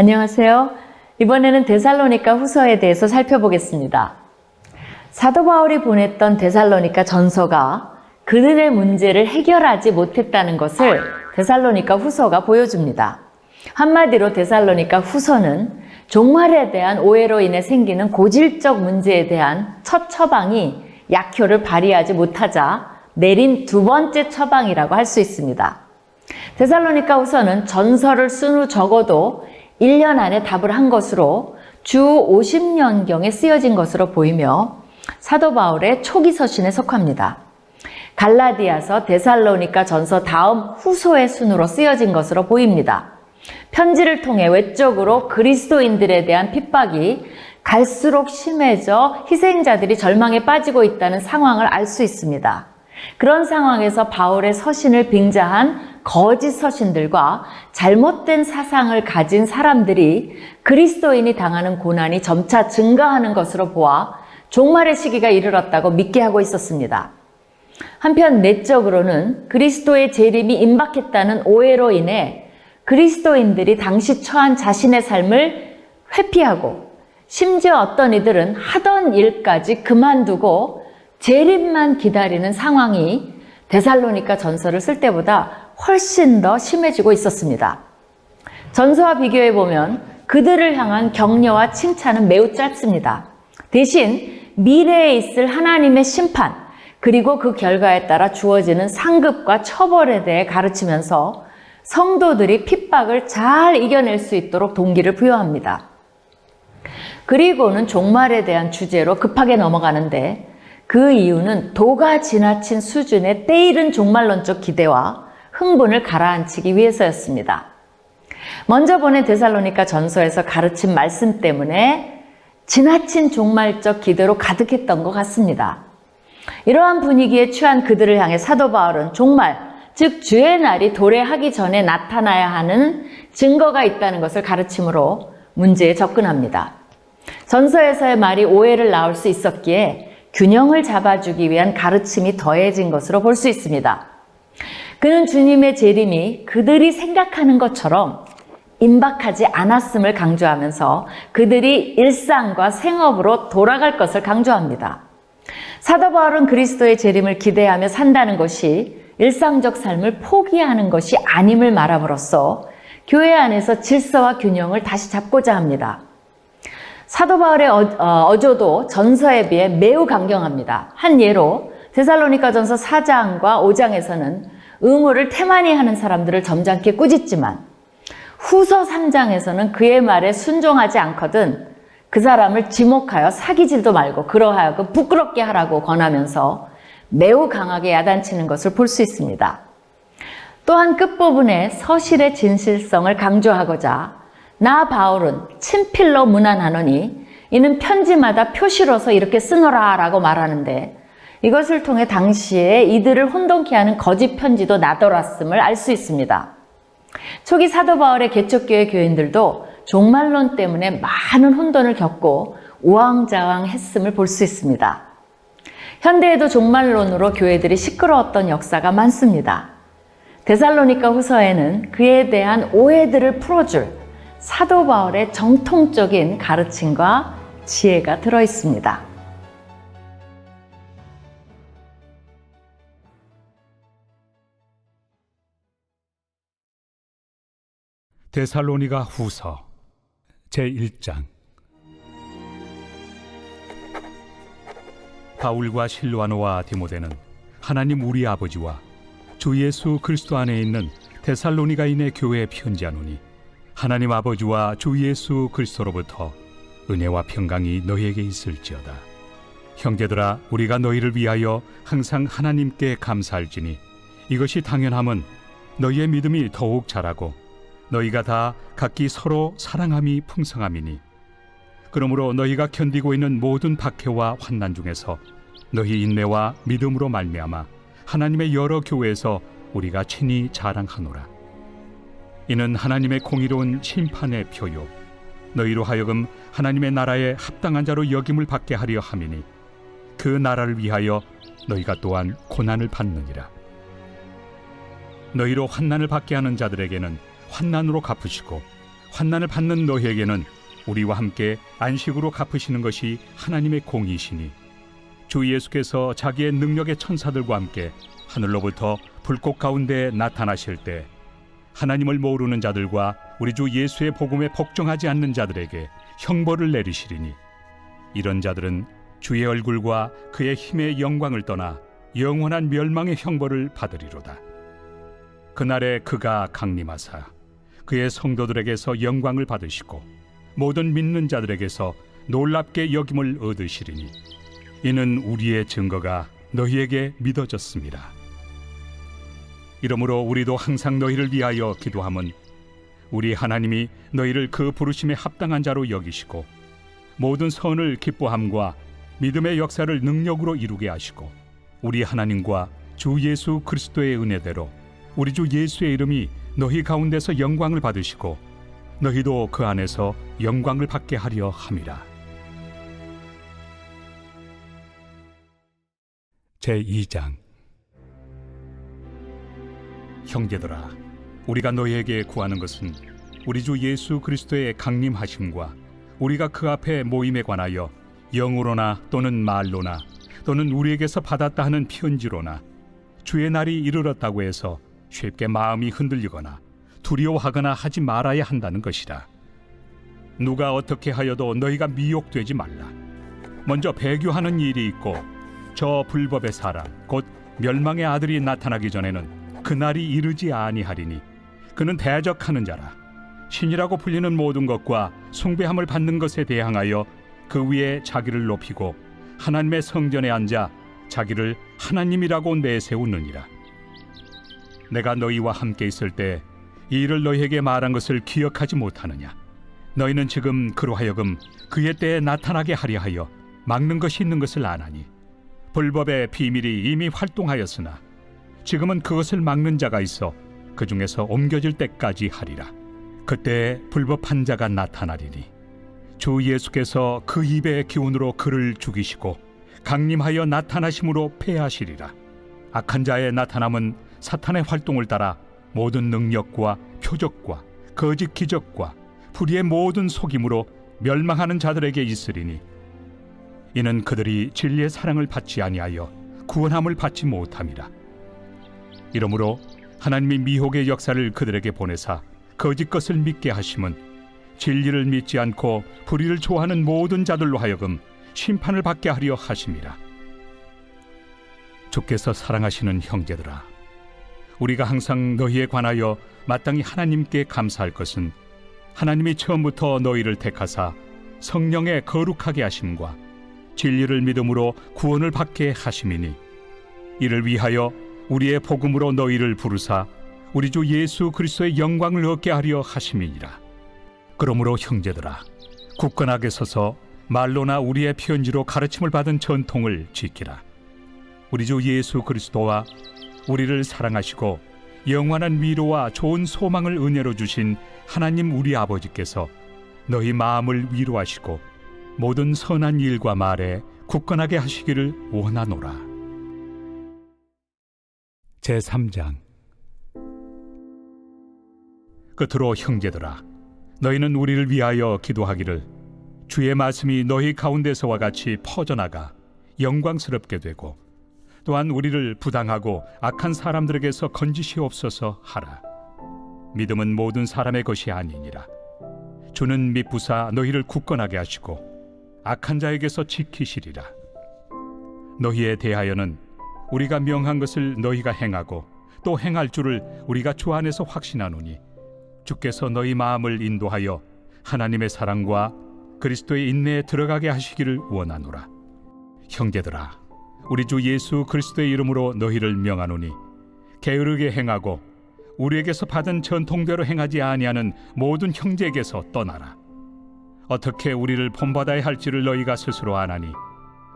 안녕하세요. 이번에는 데살로니가 후서에 대해서 살펴보겠습니다. 사도 바울이 보냈던 데살로니가 전서가 그들의 문제를 해결하지 못했다는 것을 데살로니가 후서가 보여줍니다. 한마디로 데살로니가 후서는 종말에 대한 오해로 인해 생기는 고질적 문제에 대한 첫 처방이 약효를 발휘하지 못하자 내린 두 번째 처방이라고 할 수 있습니다. 데살로니가 후서는 전서를 쓴 후 적어도 1년 안에 답을 한 것으로 주 50년경에 쓰여진 것으로 보이며 사도 바울의 초기 서신에 속합니다. 갈라디아서, 데살로니가 전서 다음 후서의 순으로 쓰여진 것으로 보입니다. 편지를 통해 외적으로 그리스도인들에 대한 핍박이 갈수록 심해져 희생자들이 절망에 빠지고 있다는 상황을 알 수 있습니다. 그런 상황에서 바울의 서신을 빙자한 거짓 서신들과 잘못된 사상을 가진 사람들이 그리스도인이 당하는 고난이 점차 증가하는 것으로 보아 종말의 시기가 이르렀다고 믿게 하고 있었습니다. 한편 내적으로는 그리스도의 재림이 임박했다는 오해로 인해 그리스도인들이 당시 처한 자신의 삶을 회피하고 심지어 어떤 이들은 하던 일까지 그만두고 재림만 기다리는 상황이 데살로니가 전서를 쓸 때보다 훨씬 더 심해지고 있었습니다. 전서와 비교해 보면 그들을 향한 격려와 칭찬은 매우 짧습니다. 대신 미래에 있을 하나님의 심판 그리고 그 결과에 따라 주어지는 상급과 처벌에 대해 가르치면서 성도들이 핍박을 잘 이겨낼 수 있도록 동기를 부여합니다. 그리고는 종말에 대한 주제로 급하게 넘어가는데 그 이유는 도가 지나친 수준의 때이른 종말론적 기대와 흥분을 가라앉히기 위해서였습니다. 먼저 보낸 데살로니가 전서에서 가르친 말씀 때문에 지나친 종말적 기대로 가득했던 것 같습니다. 이러한 분위기에 취한 그들을 향해 사도 바울은 종말, 즉 주의 날이 도래하기 전에 나타나야 하는 증거가 있다는 것을 가르침으로 문제에 접근합니다. 전서에서의 말이 오해를 낳을 수 있었기에 균형을 잡아주기 위한 가르침이 더해진 것으로 볼 수 있습니다. 그는 주님의 재림이 그들이 생각하는 것처럼 임박하지 않았음을 강조하면서 그들이 일상과 생업으로 돌아갈 것을 강조합니다. 사도 바울은 그리스도의 재림을 기대하며 산다는 것이 일상적 삶을 포기하는 것이 아님을 말함으로써 교회 안에서 질서와 균형을 다시 잡고자 합니다. 사도 바울의 어조도 전서에 비해 매우 강경합니다. 한 예로 데살로니가 전서 4장과 5장에서는 의무를 태만히 하는 사람들을 점잖게 꾸짖지만 후서 3장에서는 그의 말에 순종하지 않거든 그 사람을 지목하여 사귀질도 말고 그러하여금 부끄럽게 하라고 권하면서 매우 강하게 야단치는 것을 볼 수 있습니다. 또한 끝부분에 서실의 진실성을 강조하고자 나 바울은 친필로 문안하노니 이는 편지마다 표시로서 이렇게 쓰노라 라고 말하는데 이것을 통해 당시에 이들을 혼돈케 하는 거짓 편지도 나돌았음을 알 수 있습니다. 초기 사도 바울의 개척교회 교인들도 종말론 때문에 많은 혼돈을 겪고 우왕좌왕했음을 볼 수 있습니다. 현대에도 종말론으로 교회들이 시끄러웠던 역사가 많습니다. 데살로니가 후서에는 그에 대한 오해들을 풀어줄 사도 바울의 정통적인 가르침과 지혜가 들어 있습니다. 데살로니가 후서 제1장. 바울과 실와노와 디모데는 하나님 우리 아버지와 주 예수 그리스도 안에 있는 데살로니가인의 교회에 편지하노니 하나님 아버지와 주 예수 그리스도로부터 은혜와 평강이 너희에게 있을지어다. 형제들아, 우리가 너희를 위하여 항상 하나님께 감사할지니 이것이 당연함은 너희의 믿음이 더욱 자라고 너희가 다 각기 서로 사랑함이 풍성함이니 그러므로 너희가 견디고 있는 모든 박해와 환난 중에서 너희 인내와 믿음으로 말미암아 하나님의 여러 교회에서 우리가 친히 자랑하노라. 이는 하나님의 공의로운 심판의 표요 너희로 하여금 하나님의 나라에 합당한 자로 여김을 받게 하려 함이니 그 나라를 위하여 너희가 또한 고난을 받느니라. 너희로 환난을 받게 하는 자들에게는 환난으로 갚으시고 환난을 받는 너희에게는 우리와 함께 안식으로 갚으시는 것이 하나님의 공이시니 주 예수께서 자기의 능력의 천사들과 함께 하늘로부터 불꽃 가운데 나타나실 때 하나님을 모르는 자들과 우리 주 예수의 복음에 복종하지 않는 자들에게 형벌을 내리시리니 이런 자들은 주의 얼굴과 그의 힘의 영광을 떠나 영원한 멸망의 형벌을 받으리로다. 그날에 그가 강림하사 그의 성도들에게서 영광을 받으시고 모든 믿는 자들에게서 놀랍게 여김을 얻으시리니 이는 우리의 증거가 너희에게 믿어졌습니다. 이러므로 우리도 항상 너희를 위하여 기도함은 우리 하나님이 너희를 그 부르심에 합당한 자로 여기시고 모든 선을 기뻐함과 믿음의 역사를 능력으로 이루게 하시고 우리 하나님과 주 예수 그리스도의 은혜대로 우리 주 예수의 이름이 너희 가운데서 영광을 받으시고 너희도 그 안에서 영광을 받게 하려 함이라. 제2장. 형제들아, 우리가 너희에게 구하는 것은 우리 주 예수 그리스도의 강림하심과 우리가 그 앞에 모임에 관하여 영으로나 또는 말로나 또는 우리에게서 받았다 하는 편지로나 주의 날이 이르렀다고 해서 쉽게 마음이 흔들리거나 두려워하거나 하지 말아야 한다는 것이라. 누가 어떻게 하여도 너희가 미혹되지 말라. 먼저 배교하는 일이 있고 저 불법의 사람 곧 멸망의 아들이 나타나기 전에는 그 날이 이르지 아니하리니 그는 대적하는 자라. 신이라고 불리는 모든 것과 숭배함을 받는 것에 대항하여 그 위에 자기를 높이고 하나님의 성전에 앉아 자기를 하나님이라고 내세우느니라. 내가 너희와 함께 있을 때 이 일을 너희에게 말한 것을 기억하지 못하느냐? 너희는 지금 그로 하여금 그의 때에 나타나게 하려 하여 막는 것이 있는 것을 아나니 불법의 비밀이 이미 활동하였으나 지금은 그것을 막는 자가 있어 그 중에서 옮겨질 때까지 하리라. 그때 불법한 자가 나타나리니 주 예수께서 그 입의 기운으로 그를 죽이시고 강림하여 나타나심으로 패하시리라. 악한 자의 나타남은 사탄의 활동을 따라 모든 능력과 표적과 거짓 기적과 불의의 모든 속임으로 멸망하는 자들에게 있으리니 이는 그들이 진리의 사랑을 받지 아니하여 구원함을 받지 못함이라. 이러므로 하나님이 미혹의 역사를 그들에게 보내사 거짓 것을 믿게 하심은 진리를 믿지 않고 불의를 좋아하는 모든 자들로 하여금 심판을 받게 하려 하심이라. 주께서 사랑하시는 형제들아, 우리가 항상 너희에 관하여 마땅히 하나님께 감사할 것은 하나님이 처음부터 너희를 택하사 성령에 거룩하게 하심과 진리를 믿음으로 구원을 받게 하심이니 이를 위하여 우리의 복음으로 너희를 부르사 우리 주 예수 그리스도의 영광을 얻게 하려 하심이니라. 그러므로 형제들아, 굳건하게 서서 말로나 우리의 편지로 가르침을 받은 전통을 지키라. 우리 주 예수 그리스도와 우리를 사랑하시고 영원한 위로와 좋은 소망을 은혜로 주신 하나님 우리 아버지께서 너희 마음을 위로하시고 모든 선한 일과 말에 굳건하게 하시기를 원하노라. 제3장. 끝으로 형제들아, 너희는 우리를 위하여 기도하기를 주의 말씀이 너희 가운데서와 같이 퍼져나가 영광스럽게 되고 또한 우리를 부당하고 악한 사람들에게서 건지시옵소서 하라. 믿음은 모든 사람의 것이 아니니라. 주는 미쁘사 너희를 굳건하게 하시고 악한 자에게서 지키시리라. 너희에 대하여는 우리가 명한 것을 너희가 행하고 또 행할 줄을 우리가 주 안에서 확신하노니 주께서 너희 마음을 인도하여 하나님의 사랑과 그리스도의 인내에 들어가게 하시기를 원하노라. 형제들아, 우리 주 예수 그리스도의 이름으로 너희를 명하노니 게으르게 행하고 우리에게서 받은 전통대로 행하지 아니하는 모든 형제에게서 떠나라. 어떻게 우리를 본받아야 할지를 너희가 스스로 아나니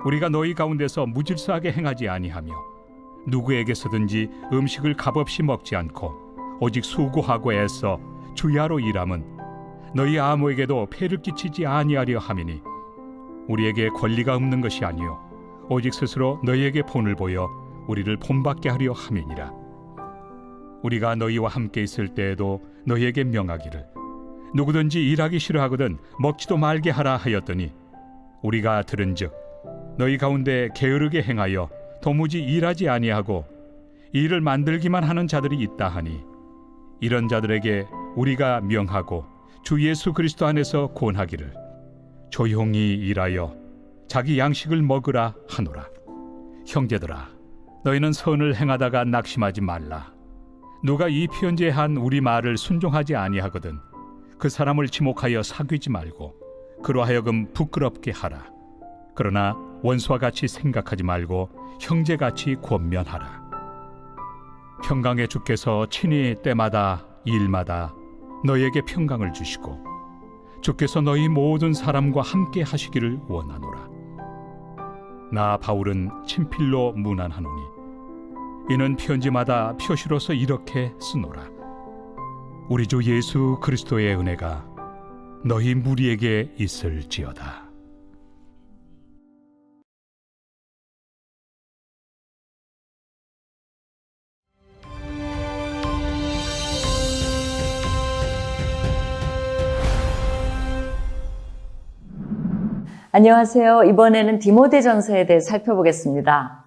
우리가 너희 가운데서 무질서하게 행하지 아니하며 누구에게서든지 음식을 값없이 먹지 않고 오직 수고하고 애써 주야로 일함은 너희 아무에게도 폐를 끼치지 아니하려 함이니 우리에게 권리가 없는 것이 아니요 오직 스스로 너희에게 본을 보여 우리를 본받게 하려 함이니라. 우리가 너희와 함께 있을 때에도 너희에게 명하기를 누구든지 일하기 싫어하거든 먹지도 말게 하라 하였더니 우리가 들은즉 너희 가운데 게으르게 행하여 도무지 일하지 아니하고 일을 만들기만 하는 자들이 있다 하니 이런 자들에게 우리가 명하고 주 예수 그리스도 안에서 권하기를 조용히 일하여 자기 양식을 먹으라 하노라. 형제들아, 너희는 선을 행하다가 낙심하지 말라. 누가 이 편지에 한 우리 말을 순종하지 아니하거든 그 사람을 지목하여 사귀지 말고 그로 하여금 부끄럽게 하라. 그러나 원수와 같이 생각하지 말고 형제같이 권면하라. 평강의 주께서 친히 때마다 일마다 너희에게 평강을 주시고 주께서 너희 모든 사람과 함께 하시기를 원하노라. 나 바울은 친필로 문안하노니 이는 편지마다 표시로서 이렇게 쓰노라. 우리 주 예수 그리스도의 은혜가 너희 무리에게 있을지어다. 안녕하세요. 이번에는 디모데전서에 대해 살펴보겠습니다.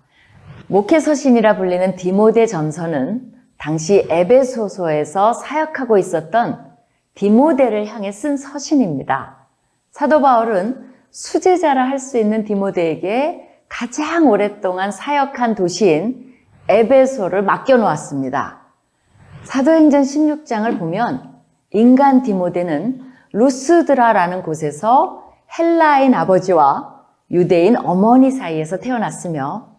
목회서신이라 불리는 디모데전서는 당시 에베소서에서 사역하고 있었던 디모데를 향해 쓴 서신입니다. 사도 바울은 수제자라 할 수 있는 디모데에게 가장 오랫동안 사역한 도시인 에베소를 맡겨놓았습니다. 사도행전 16장을 보면 인간 디모데는 루스드라라는 곳에서 헬라인 아버지와 유대인 어머니 사이에서 태어났으며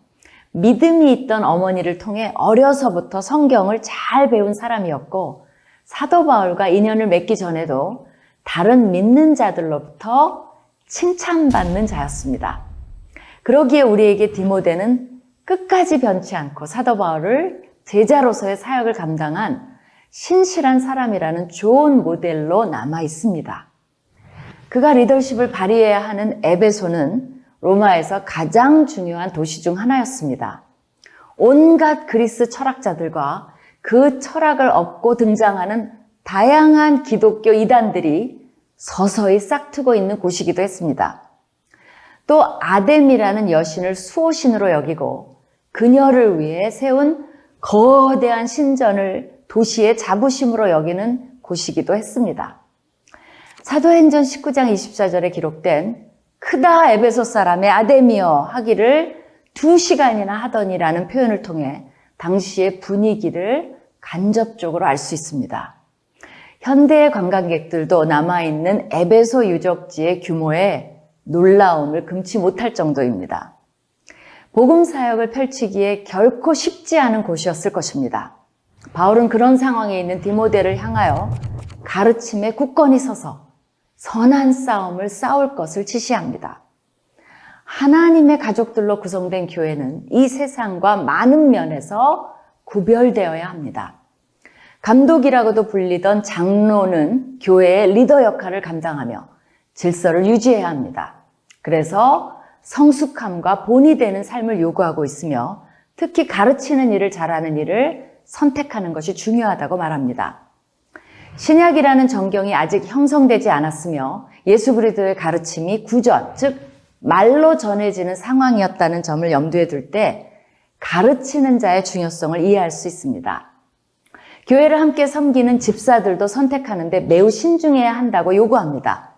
믿음이 있던 어머니를 통해 어려서부터 성경을 잘 배운 사람이었고 사도 바울과 인연을 맺기 전에도 다른 믿는 자들로부터 칭찬받는 자였습니다. 그러기에 우리에게 디모데는 끝까지 변치 않고 사도 바울을 제자로서의 사역을 감당한 신실한 사람이라는 좋은 모델로 남아 있습니다. 그가 리더십을 발휘해야 하는 에베소는 로마에서 가장 중요한 도시 중 하나였습니다. 온갖 그리스 철학자들과 그 철학을 업고 등장하는 다양한 기독교 이단들이 서서히 싹트고 있는 곳이기도 했습니다. 또 아뎀이라는 여신을 수호신으로 여기고 그녀를 위해 세운 거대한 신전을 도시의 자부심으로 여기는 곳이기도 했습니다. 사도행전 19장 24절에 기록된 크다 에베소 사람의 아데미여 하기를 2시간이나 하더니라는 표현을 통해 당시의 분위기를 간접적으로 알 수 있습니다. 현대의 관광객들도 남아있는 에베소 유적지의 규모에 놀라움을 금치 못할 정도입니다. 복음 사역을 펼치기에 결코 쉽지 않은 곳이었을 것입니다. 바울은 그런 상황에 있는 디모데를 향하여 가르침에 굳건히 서서 선한 싸움을 싸울 것을 지시합니다. 하나님의 가족들로 구성된 교회는 이 세상과 많은 면에서 구별되어야 합니다. 감독이라고도 불리던 장로는 교회의 리더 역할을 감당하며 질서를 유지해야 합니다. 그래서 성숙함과 본이 되는 삶을 요구하고 있으며 특히 가르치는 일을 잘하는 일을 선택하는 것이 중요하다고 말합니다. 신약이라는 정경이 아직 형성되지 않았으며 예수 그리스도의 가르침이 구전, 즉 말로 전해지는 상황이었다는 점을 염두에 둘 때 가르치는 자의 중요성을 이해할 수 있습니다. 교회를 함께 섬기는 집사들도 선택하는데 매우 신중해야 한다고 요구합니다.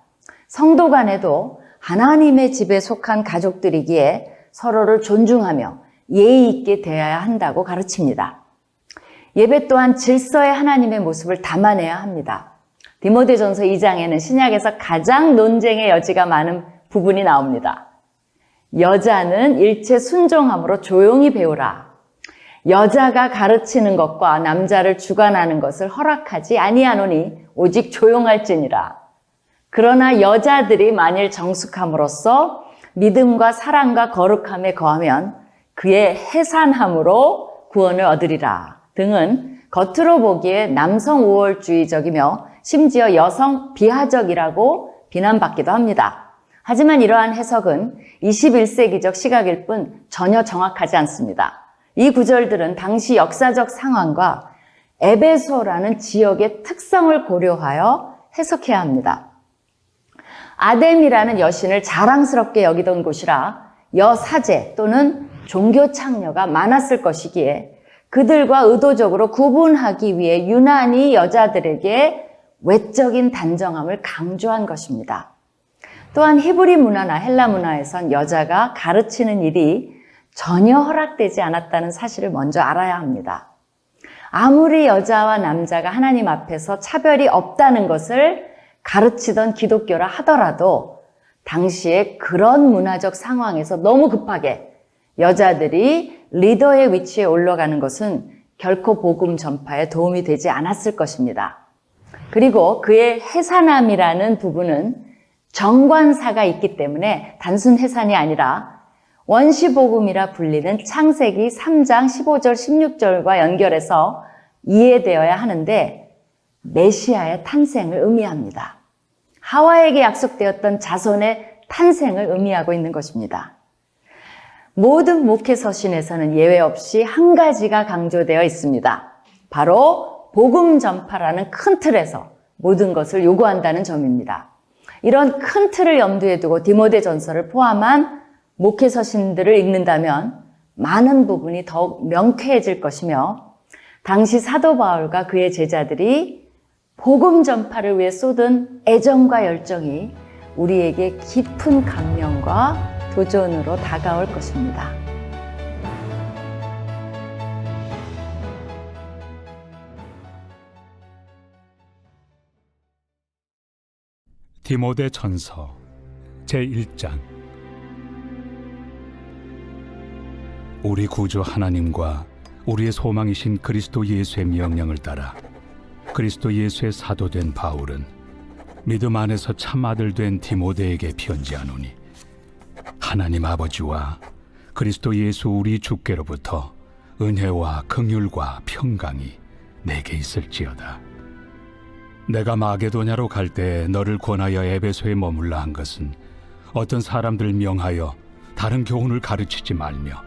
성도 간에도 하나님의 집에 속한 가족들이기에 서로를 존중하며 예의 있게 대해야 한다고 가르칩니다. 예배 또한 질서의 하나님의 모습을 담아내야 합니다. 디모데전서 2장에는 신약에서 가장 논쟁의 여지가 많은 부분이 나옵니다. 여자는 일체 순종함으로 조용히 배우라. 여자가 가르치는 것과 남자를 주관하는 것을 허락하지 아니하노니 오직 조용할지니라. 그러나 여자들이 만일 정숙함으로써 믿음과 사랑과 거룩함에 거하면 그의 해산함으로 구원을 얻으리라 등은 겉으로 보기에 남성 우월주의적이며 심지어 여성 비하적이라고 비난받기도 합니다. 하지만 이러한 해석은 21세기적 시각일 뿐 전혀 정확하지 않습니다. 이 구절들은 당시 역사적 상황과 에베소라는 지역의 특성을 고려하여 해석해야 합니다. 아뎀이라는 여신을 자랑스럽게 여기던 곳이라 여사제 또는 종교 창녀가 많았을 것이기에 그들과 의도적으로 구분하기 위해 유난히 여자들에게 외적인 단정함을 강조한 것입니다. 또한 히브리 문화나 헬라 문화에선 여자가 가르치는 일이 전혀 허락되지 않았다는 사실을 먼저 알아야 합니다. 아무리 여자와 남자가 하나님 앞에서 차별이 없다는 것을 가르치던 기독교라 하더라도 당시에 그런 문화적 상황에서 너무 급하게 여자들이 리더의 위치에 올라가는 것은 결코 복음 전파에 도움이 되지 않았을 것입니다. 그리고 그의 해산함이라는 부분은 정관사가 있기 때문에 단순 해산이 아니라 원시복음이라 불리는 창세기 3장 15절 16절과 연결해서 이해되어야 하는데 메시아의 탄생을 의미합니다. 하와에게 약속되었던 자손의 탄생을 의미하고 있는 것입니다. 모든 목회 서신에서는 예외 없이 한 가지가 강조되어 있습니다. 바로 복음 전파라는 큰 틀에서 모든 것을 요구한다는 점입니다. 이런 큰 틀을 염두에 두고 디모데전서를 포함한 목회 서신들을 읽는다면 많은 부분이 더욱 명쾌해질 것이며 당시 사도 바울과 그의 제자들이 복음 전파를 위해 쏟은 애정과 열정이 우리에게 깊은 감명과 도전으로 다가올 것입니다. 디모데 전서 제1장. 우리 구주 하나님과 우리의 소망이신 그리스도 예수의 명령을 따라 그리스도 예수의 사도된 바울은 믿음 안에서 참 아들 된 디모데에게 편지하노니 하나님 아버지와 그리스도 예수 우리 주께로부터 은혜와 긍휼과 평강이 내게 있을지어다. 내가 마게도냐로 갈 때 너를 권하여 에베소에 머물라 한 것은 어떤 사람들을 명하여 다른 교훈을 가르치지 말며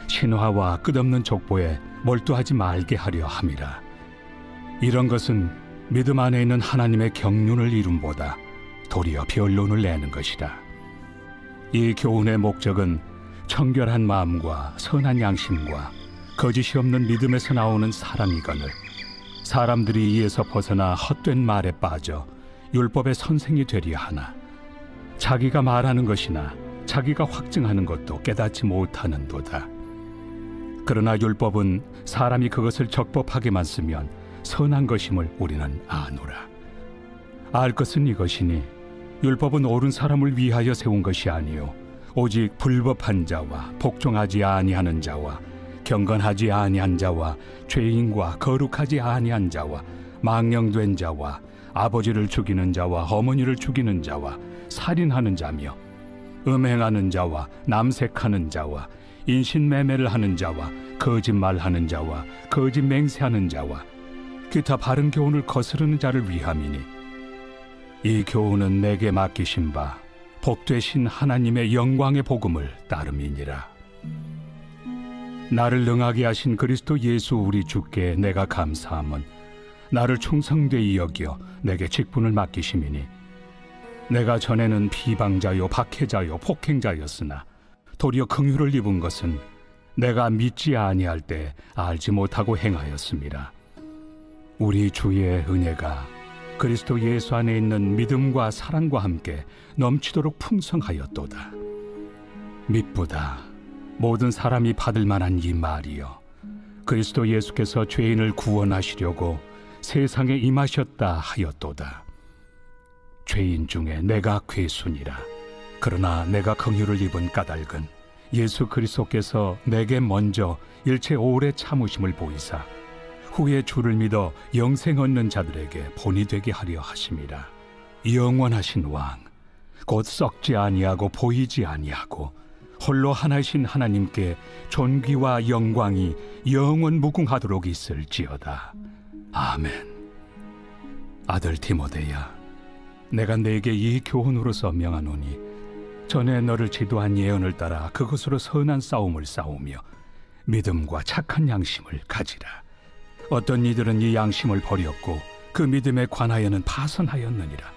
신화와 끝없는 족보에 몰두하지 말게 하려 함이라. 이런 것은 믿음 안에 있는 하나님의 경륜을 이룸보다 도리어 변론을 내는 것이다. 이 교훈의 목적은 청결한 마음과 선한 양심과 거짓이 없는 믿음에서 나오는 사랑이거늘 사람들이 이에서 벗어나 헛된 말에 빠져 율법의 선생이 되려 하나 자기가 말하는 것이나 자기가 확증하는 것도 깨닫지 못하는도다. 그러나 율법은 사람이 그것을 적법하게만 쓰면 선한 것임을 우리는 아노라. 알 것은 이것이니 율법은 옳은 사람을 위하여 세운 것이 아니요 오직 불법한 자와 복종하지 아니하는 자와 경건하지 아니한 자와 죄인과 거룩하지 아니한 자와 망령된 자와 아버지를 죽이는 자와 어머니를 죽이는 자와 살인하는 자며 음행하는 자와 남색하는 자와 인신매매를 하는 자와 거짓말하는 자와 거짓 맹세하는 자와 기타 바른 교훈을 거스르는 자를 위함이니 이 교훈은 내게 맡기신 바 복되신 하나님의 영광의 복음을 따름이니라. 나를 능하게 하신 그리스도 예수 우리 주께 내가 감사함은 나를 충성되이 여겨 내게 직분을 맡기심이니 내가 전에는 비방자요 박해자요 폭행자였으나 도리어 긍휼을 입은 것은 내가 믿지 아니할 때 알지 못하고 행하였음이라. 우리 주의 은혜가 그리스도 예수 안에 있는 믿음과 사랑과 함께 넘치도록 풍성하였도다. 믿보다 모든 사람이 받을 만한 이 말이여 그리스도 예수께서 죄인을 구원하시려고 세상에 임하셨다 하였도다. 죄인 중에 내가 괴순이라. 그러나 내가 긍휼을 입은 까닭은 예수 그리스도께서 내게 먼저 일체 오래 참으심을 보이사 후에 주를 믿어 영생 얻는 자들에게 본이 되게 하려 하심이라. 영원하신 왕 곧 썩지 아니하고 보이지 아니하고 홀로 하나이신 하나님께 존귀와 영광이 영원 무궁하도록 있을지어다. 아멘. 아들 디모데야, 내가 네게 이 교훈으로서 명하노니 전에 너를 지도한 예언을 따라 그것으로 선한 싸움을 싸우며 믿음과 착한 양심을 가지라. 어떤 이들은 이 양심을 버렸고 그 믿음에 관하여는 파선하였느니라.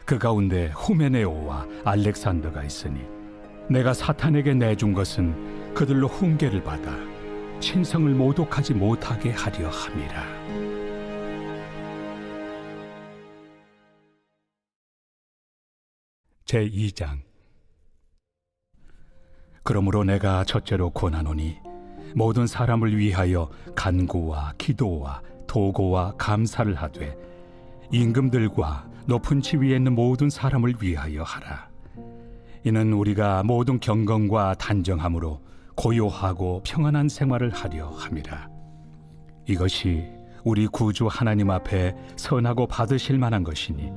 그 가운데 후메네오와 알렉산더가 있으니 내가 사탄에게 내준 것은 그들로 훈계를 받아 신성을 모독하지 못하게 하려 함이라. 제2장. 그러므로 내가 첫째로 권하노니 모든 사람을 위하여 간구와 기도와 도고와 감사를 하되 임금들과 높은 지위에 있는 모든 사람을 위하여 하라. 이는 우리가 모든 경건과 단정함으로 고요하고 평안한 생활을 하려 함이라. 이것이 우리 구주 하나님 앞에 선하고 받으실 만한 것이니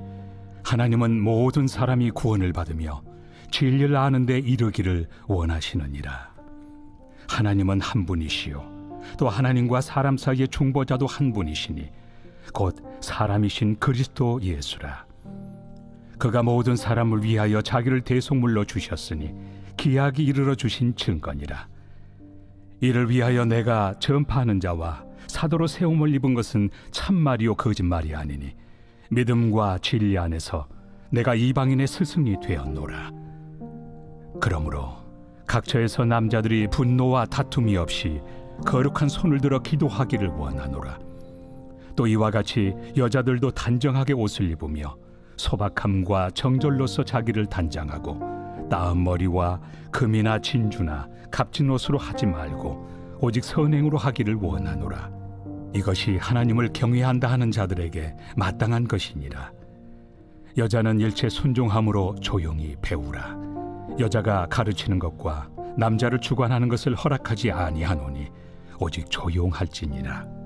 하나님은 모든 사람이 구원을 받으며 진리를 아는 데 이르기를 원하시느니라. 하나님은 한 분이시요 또 하나님과 사람 사이의 중보자도 한 분이시니 곧 사람이신 그리스도 예수라. 그가 모든 사람을 위하여 자기를 대속물로 주셨으니 기약이 이르러 주신 증거니라. 이를 위하여 내가 전파하는 자와 사도로 세움을 입은 것은 참말이요 거짓말이 아니니 믿음과 진리 안에서 내가 이방인의 스승이 되었노라. 그러므로 각처에서 남자들이 분노와 다툼이 없이 거룩한 손을 들어 기도하기를 원하노라. 또 이와 같이 여자들도 단정하게 옷을 입으며 소박함과 정절로서 자기를 단장하고 나은 머리와 금이나 진주나 값진 옷으로 하지 말고 오직 선행으로 하기를 원하노라. 이것이 하나님을 경외한다 하는 자들에게 마땅한 것이니라. 여자는 일체 순종함으로 조용히 배우라. 여자가 가르치는 것과 남자를 주관하는 것을 허락하지 아니하노니 오직 조용할지니라.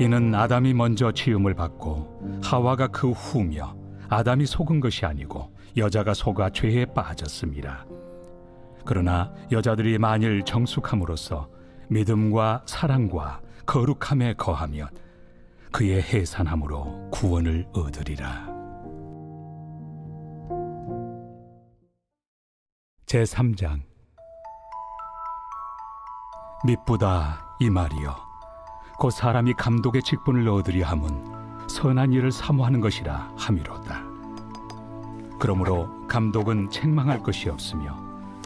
이는 아담이 먼저 지음을 받고 하와가 그 후며 아담이 속은 것이 아니고 여자가 속아 죄에 빠졌습니다. 그러나 여자들이 만일 정숙함으로써 믿음과 사랑과 거룩함에 거하면 그의 해산함으로 구원을 얻으리라. 제3장. 미쁘다 이 말이여 곧 사람이 감독의 직분을 얻으려 함은 선한 일을 사모하는 것이라 함이로다. 그러므로 감독은 책망할 것이 없으며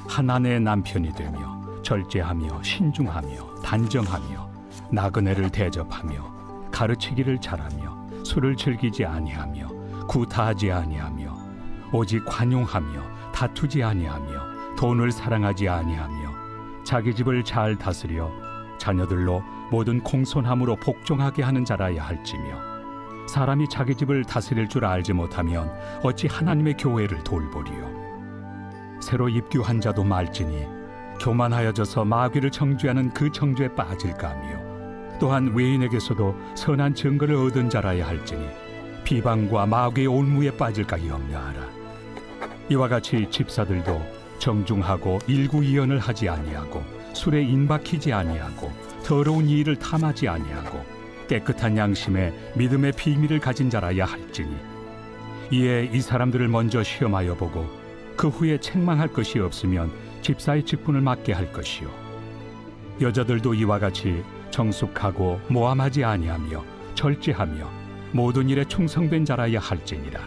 한 아내의 남편이 되며 절제하며 신중하며 단정하며 나그네를 대접하며 가르치기를 잘하며 술을 즐기지 아니하며 구타하지 아니하며 오직 관용하며 다투지 아니하며 돈을 사랑하지 아니하며 자기 집을 잘 다스려 자녀들로 모든 공손함으로 복종하게 하는 자라야 할지며 사람이 자기 집을 다스릴 줄 알지 못하면 어찌 하나님의 교회를 돌보리요. 새로 입교한 자도 말지니 교만하여져서 마귀를 정죄하는 그 정죄에 빠질까 하며 또한 외인에게서도 선한 증거를 얻은 자라야 할지니 비방과 마귀의 올무에 빠질까 염려하라. 이와 같이 집사들도 정중하고 일구이연을 하지 아니하고 술에 인박히지 아니하고 더러운 일을 탐하지 아니하고 깨끗한 양심에 믿음의 비밀을 가진 자라야 할지니 이에 이 사람들을 먼저 시험하여 보고 그 후에 책망할 것이 없으면 집사의 직분을 맡게 할 것이요. 여자들도 이와 같이 정숙하고 모함하지 아니하며 절제하며 모든 일에 충성된 자라야 할지니라.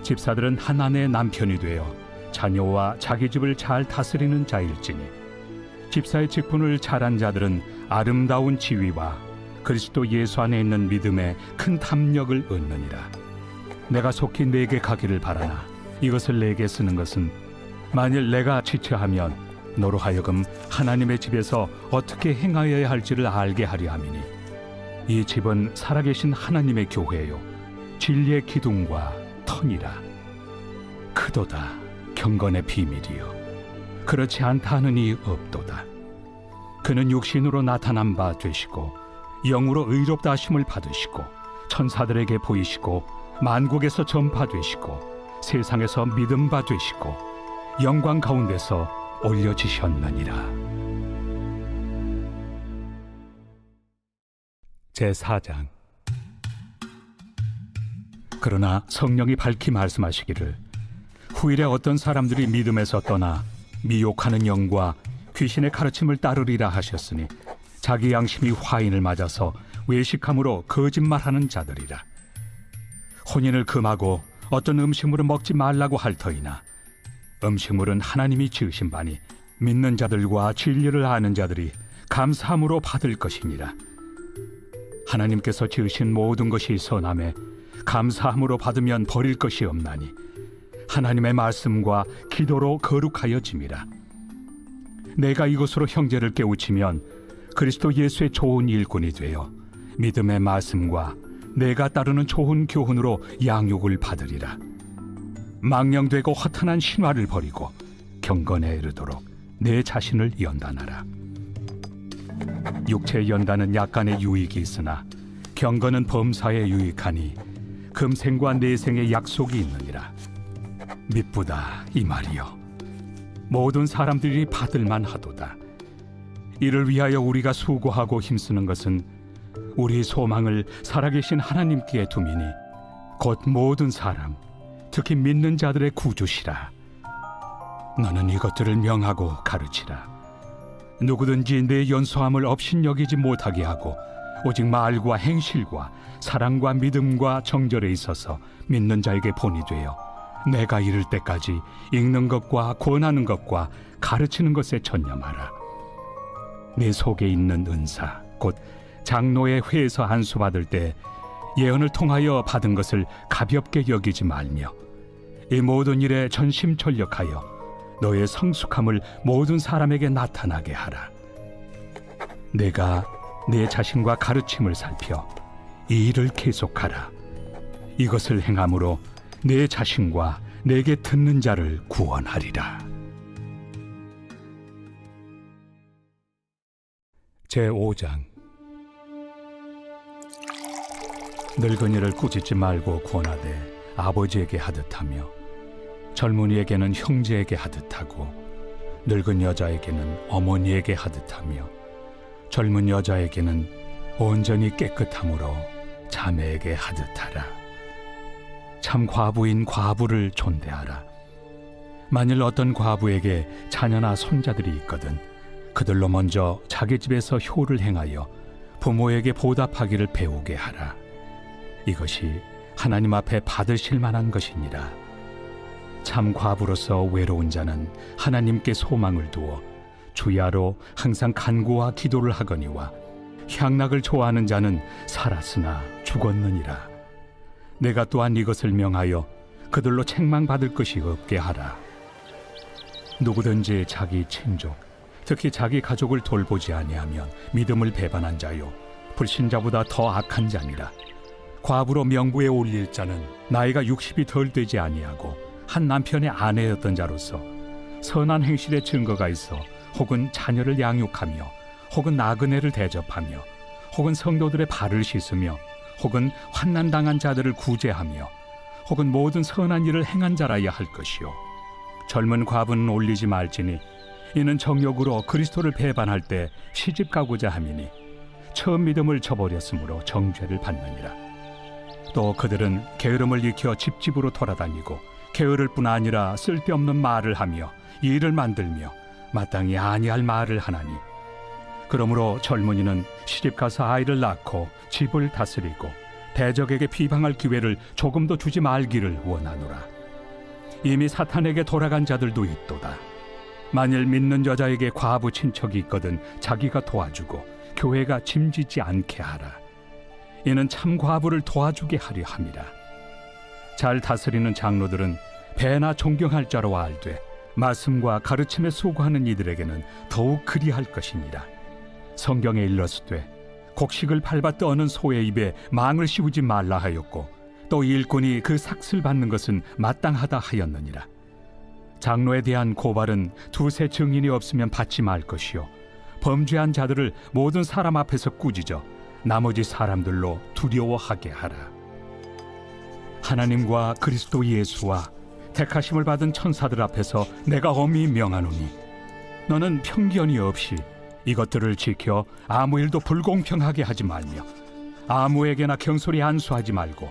집사들은 한 아내의 남편이 되어 자녀와 자기 집을 잘 다스리는 자일지니 집사의 직분을 잘한 자들은 아름다운 지위와 그리스도 예수 안에 있는 믿음에 큰 탐욕을 얻느니라. 내가 속히 내게 가기를 바라나 이것을 내게 쓰는 것은 만일 내가 지체하면 너로 하여금 하나님의 집에서 어떻게 행하여야 할지를 알게 하려 함이니 이 집은 살아계신 하나님의 교회요 진리의 기둥과 터니라. 크도다 경건의 비밀이요 그렇지 않다 하느니 없도다. 그는 육신으로 나타난 바 되시고 영으로 의롭다 하심을 받으시고 천사들에게 보이시고 만국에서 전파되시고 세상에서 믿음 바 되시고 영광 가운데서 올려지셨느니라. 제4장. 그러나 성령이 밝히 말씀하시기를 후일에 어떤 사람들이 믿음에서 떠나 미혹하는 영과 귀신의 가르침을 따르리라 하셨으니 자기 양심이 화인을 맞아서 외식함으로 거짓말하는 자들이라. 혼인을 금하고 어떤 음식물을 먹지 말라고 할 터이나 음식물은 하나님이 지으신 바니 믿는 자들과 진리를 아는 자들이 감사함으로 받을 것이니라. 하나님께서 지으신 모든 것이 선함에 감사함으로 받으면 버릴 것이 없나니 하나님의 말씀과 기도로 거룩하여짐이라. 내가 이것으로 형제를 깨우치면 그리스도 예수의 좋은 일꾼이 되어 믿음의 말씀과 내가 따르는 좋은 교훈으로 양육을 받으리라. 망령되고 허탄한 신화를 버리고 경건에 이르도록 내 자신을 연단하라. 육체의 연단은 약간의 유익이 있으나 경건은 범사에 유익하니 금생과 내생의 약속이 있느니라. 미쁘다 이 말이여. 모든 사람들이 받을만 하도다. 이를 위하여 우리가 수고하고 힘쓰는 것은 우리 소망을 살아계신 하나님께 두미니 곧 모든 사람, 특히 믿는 자들의 구주시라. 너는 이것들을 명하고 가르치라. 누구든지 내 연소함을 업신여기지 못하게 하고 오직 말과 행실과 사랑과 믿음과 정절에 있어서 믿는 자에게 본이 되어 내가 이를 때까지 읽는 것과 권하는 것과 가르치는 것에 전념하라. 내 속에 있는 은사 곧 장로의 회에서 안수받을 때 예언을 통하여 받은 것을 가볍게 여기지 말며 이 모든 일에 전심전력하여 너의 성숙함을 모든 사람에게 나타나게 하라. 내가 내 자신과 가르침을 살펴 이 일을 계속하라. 이것을 행함으로 내 자신과 내게 듣는 자를 구원하리라. 제5장. 늙은이를 꾸짖지 말고 권하되 아버지에게 하듯하며 젊은이에게는 형제에게 하듯하고 늙은 여자에게는 어머니에게 하듯하며 젊은 여자에게는 온전히 깨끗함으로 자매에게 하듯하라. 참 과부인 과부를 존대하라. 만일 어떤 과부에게 자녀나 손자들이 있거든 그들로 먼저 자기 집에서 효를 행하여 부모에게 보답하기를 배우게 하라. 이것이 하나님 앞에 받으실 만한 것이니라. 참 과부로서 외로운 자는 하나님께 소망을 두어 주야로 항상 간구와 기도를 하거니와 향락을 좋아하는 자는 살았으나 죽었느니라. 내가 또한 이것을 명하여 그들로 책망받을 것이 없게 하라. 누구든지 자기 친족, 특히 자기 가족을 돌보지 아니하면 믿음을 배반한 자요 불신자보다 더 악한 자니라. 과부로 명부에 올릴 자는 나이가 60이 덜 되지 아니하고 한 남편의 아내였던 자로서 선한 행실의 증거가 있어 혹은 자녀를 양육하며 혹은 나그네를 대접하며 혹은 성도들의 발을 씻으며 혹은 환난당한 자들을 구제하며 혹은 모든 선한 일을 행한 자라야 할 것이요 젊은 과부는 올리지 말지니 이는 정욕으로 그리스도를 배반할 때 시집 가고자 함이니 처음 믿음을 저버렸으므로 정죄를 받느니라. 또 그들은 게으름을 익혀 집집으로 돌아다니고 게으를 뿐 아니라 쓸데없는 말을 하며 일을 만들며 마땅히 아니할 말을 하나니 그러므로 젊은이는 시집가서 아이를 낳고 집을 다스리고 대적에게 비방할 기회를 조금도 주지 말기를 원하노라. 이미 사탄에게 돌아간 자들도 있도다. 만일 믿는 여자에게 과부 친척이 있거든 자기가 도와주고 교회가 짐지지 않게 하라. 이는 참 과부를 도와주게 하려 함이라. 잘 다스리는 장로들은 배나 존경할 자로 알되 말씀과 가르침에 수고하는 이들에게는 더욱 그리할 것이니라. 성경에 일렀으되 곡식을 밟아 떠는 소의 입에 망을 씌우지 말라 하였고 또 일꾼이 그 삭슬 받는 것은 마땅하다 하였느니라. 장로에 대한 고발은 두세 증인이 없으면 받지 말 것이요 범죄한 자들을 모든 사람 앞에서 꾸짖어 나머지 사람들로 두려워하게 하라. 하나님과 그리스도 예수와 택하심을 받은 천사들 앞에서 내가 엄히 명하노니 너는 편견이 없이 이것들을 지켜 아무 일도 불공평하게 하지 말며 아무에게나 경솔히 안수하지 말고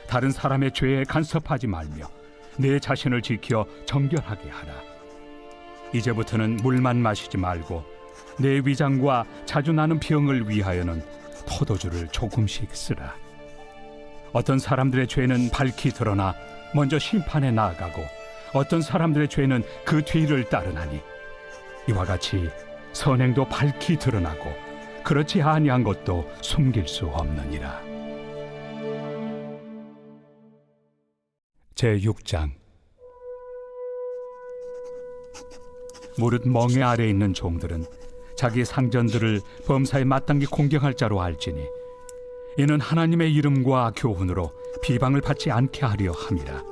다른 사람의 죄에 간섭하지 말며 내 자신을 지켜 정결하게 하라. 이제부터는 물만 마시지 말고 내 위장과 자주 나는 병을 위하여는 포도주를 조금씩 쓰라. 어떤 사람들의 죄는 밝히 드러나 먼저 심판에 나아가고 어떤 사람들의 죄는 그 뒤를 따르나니 이와 같이 선행도 밝히 드러나고 그렇지 아니한 것도 숨길 수 없느니라. 제6장. 무릇 멍에 아래 있는 종들은 자기 상전들을 범사에 마땅히 공경할 자로 알지니 이는 하나님의 이름과 교훈으로 비방을 받지 않게 하려 함이라.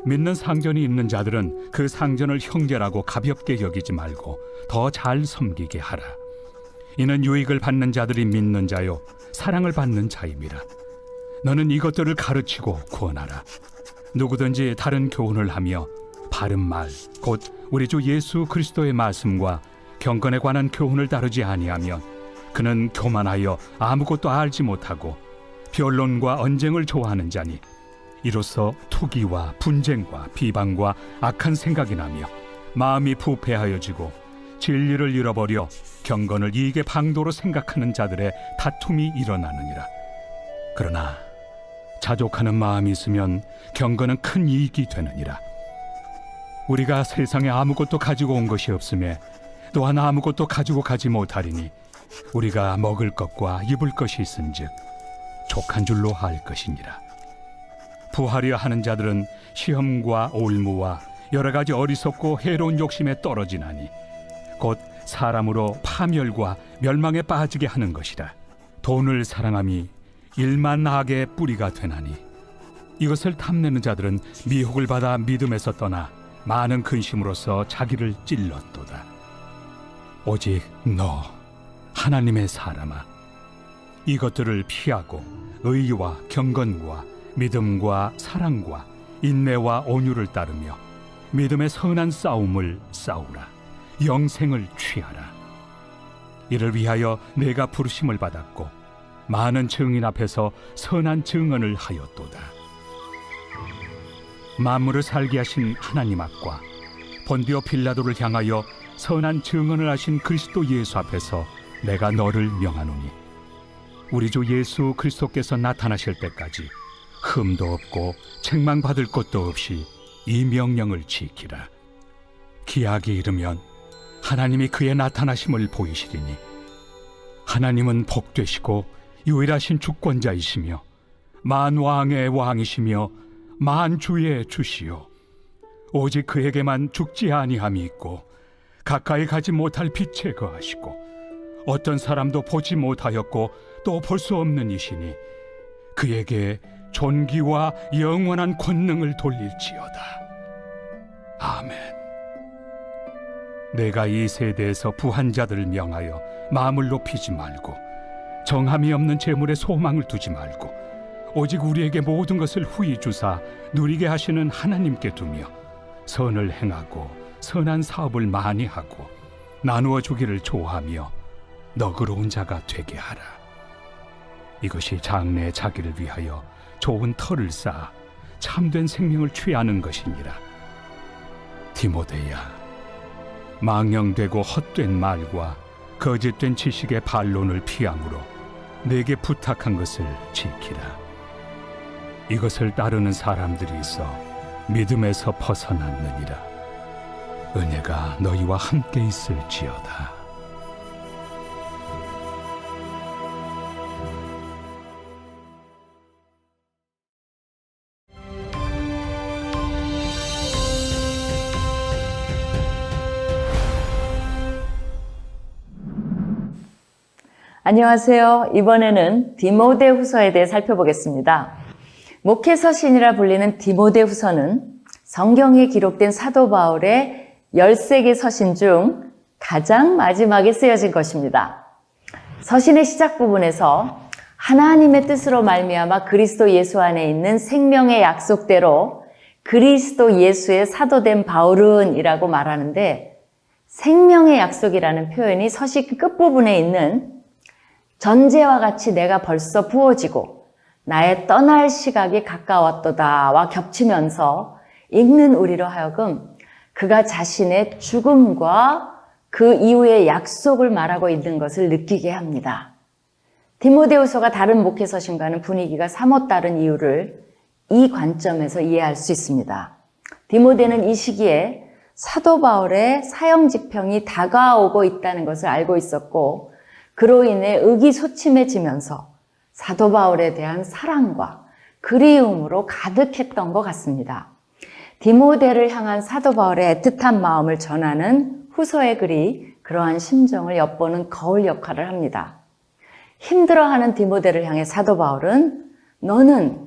믿는 상전이 있는 자들은 그 상전을 형제라고 가볍게 여기지 말고 더 잘 섬기게 하라. 이는 유익을 받는 자들이 믿는 자요 사랑을 받는 자임이라. 너는 이것들을 가르치고 구원하라. 누구든지 다른 교훈을 하며 바른 말 곧 우리 주 예수 그리스도의 말씀과 경건에 관한 교훈을 다루지 아니하면 그는 교만하여 아무것도 알지 못하고 변론과 언쟁을 좋아하는 자니 이로써 투기와 분쟁과 비방과 악한 생각이 나며 마음이 부패하여지고 진리를 잃어버려 경건을 이익의 방도로 생각하는 자들의 다툼이 일어나느니라. 그러나 자족하는 마음이 있으면 경건은 큰 이익이 되느니라. 우리가 세상에 아무것도 가지고 온 것이 없음에 또한 아무것도 가지고 가지 못하리니 우리가 먹을 것과 입을 것이 있은즉 족한 줄로 알 것이니라. 부하려 하는 자들은 시험과 올무와 여러 가지 어리석고 해로운 욕심에 떨어지나니 곧 사람으로 파멸과 멸망에 빠지게 하는 것이라. 돈을 사랑함이 일만 악의 뿌리가 되나니 이것을 탐내는 자들은 미혹을 받아 믿음에서 떠나 많은 근심으로써 자기를 찔렀도다. 오직 너 하나님의 사람아, 이것들을 피하고 의와 경건과 믿음과 사랑과 인내와 온유를 따르며 믿음의 선한 싸움을 싸우라. 영생을 취하라. 이를 위하여 내가 부르심을 받았고 많은 증인 앞에서 선한 증언을 하였도다. 만물을 살게 하신 하나님 앞과 본디오 빌라도를 향하여 선한 증언을 하신 그리스도 예수 앞에서 내가 너를 명하노니 우리 주 예수 그리스도께서 나타나실 때까지 흠도 없고 책망받을 것도 없이 이 명령을 지키라. 기약이 이르면 하나님이 그의 나타나심을 보이시리니 하나님은 복되시고 유일하신 주권자이시며 만왕의 왕이시며 만주의 주시요 오직 그에게만 죽지 아니함이 있고 가까이 가지 못할 빛에 거하시고 어떤 사람도 보지 못하였고 또 볼 수 없는 이시니 그에게 존귀와 영원한 권능을 돌릴지어다. 아멘. 내가 이 세대에서 부한 자들을 명하여 마음을 높이지 말고 정함이 없는 재물에 소망을 두지 말고 오직 우리에게 모든 것을 후히 주사 누리게 하시는 하나님께 두며 선을 행하고 선한 사업을 많이 하고 나누어 주기를 좋아하며 너그러운 자가 되게 하라. 이것이 장래의 자기를 위하여 좋은 터를 쌓아 참된 생명을 취하는 것이니라. 디모데야, 망령되고 헛된 말과 거짓된 지식의 반론을 피함으로 내게 부탁한 것을 지키라. 이것을 따르는 사람들이 있어 믿음에서 벗어났느니라. 은혜가 너희와 함께 있을지어다. 안녕하세요. 이번에는 디모데후서에 대해 살펴보겠습니다. 목회서신이라 불리는 디모데후서는 성경에 기록된 사도 바울의 13개 서신 중 가장 마지막에 쓰여진 것입니다. 서신의 시작 부분에서 하나님의 뜻으로 말미암아 그리스도 예수 안에 있는 생명의 약속대로 그리스도 예수의 사도된 바울은 이라고 말하는데 생명의 약속이라는 표현이 서신 끝부분에 있는 전제와 같이 내가 벌써 부어지고 나의 떠날 시각이 가까웠도다와 겹치면서 읽는 우리로 하여금 그가 자신의 죽음과 그 이후의 약속을 말하고 있는 것을 느끼게 합니다. 디모데후서가 다른 목회서신과는 분위기가 사뭇 다른 이유를 이 관점에서 이해할 수 있습니다. 디모데는 이 시기에 사도 바울의 사형 집행이 다가오고 있다는 것을 알고 있었고, 그로 인해 의기소침해지면서 사도 바울에 대한 사랑과 그리움으로 가득했던 것 같습니다. 디모데를 향한 사도 바울의 애틋한 마음을 전하는 후서의 글이 그러한 심정을 엿보는 거울 역할을 합니다. 힘들어하는 디모데를 향해 사도 바울은 너는